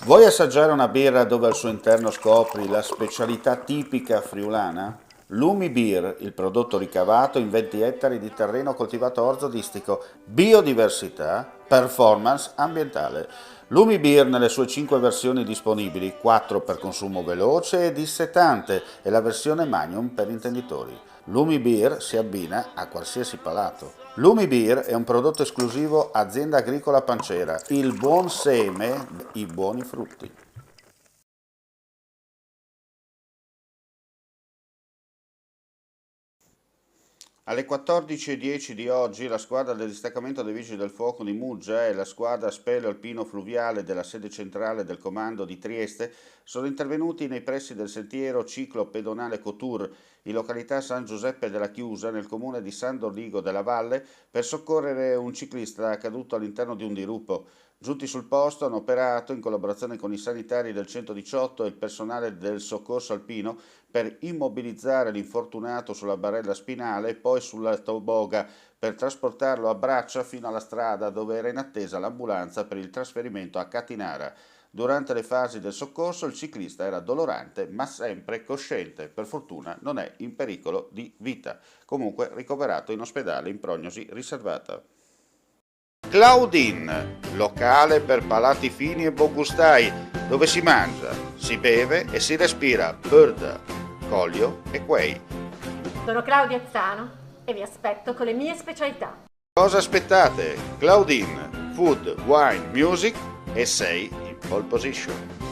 Vuoi assaggiare una birra dove al suo interno scopri la specialità tipica friulana? Lumi Beer, il prodotto ricavato in 20 ettari di terreno coltivato orzodistico, biodiversità, performance ambientale. Lumi Beer nelle sue 5 versioni disponibili, 4 per consumo veloce e dissetante e la versione Magnum per intenditori. Lumi Beer si abbina a qualsiasi palato. Lumi Beer è un prodotto esclusivo Azienda Agricola Pancera, il buon seme, i buoni frutti. Alle 14:10 di oggi la squadra del distaccamento dei Vigili del Fuoco di Muggia e la squadra Speleo Alpino Fluviale della sede centrale del comando di Trieste sono intervenuti nei pressi del sentiero ciclo pedonale Cotur, in località San Giuseppe della Chiusa, nel comune di San Dorigo della Valle, per soccorrere un ciclista caduto all'interno di un diruppo. Giunti sul posto hanno operato, in collaborazione con i sanitari del 118 e il personale del soccorso alpino, per immobilizzare l'infortunato sulla barella spinale e poi sulla toboga per trasportarlo a braccia fino alla strada dove era in attesa l'ambulanza per il trasferimento a Catinara. Durante le fasi del soccorso il ciclista era dolorante ma sempre cosciente, per fortuna non è in pericolo di vita. Comunque ricoverato in ospedale in prognosi riservata. Claudine, locale per palati fini e buongustai, dove si mangia, si beve e si respira birda, Collio e Quay. Sono Claudia Azzano e vi aspetto con le mie specialità. Cosa aspettate? Claudine, food, wine, music e sei in pole position.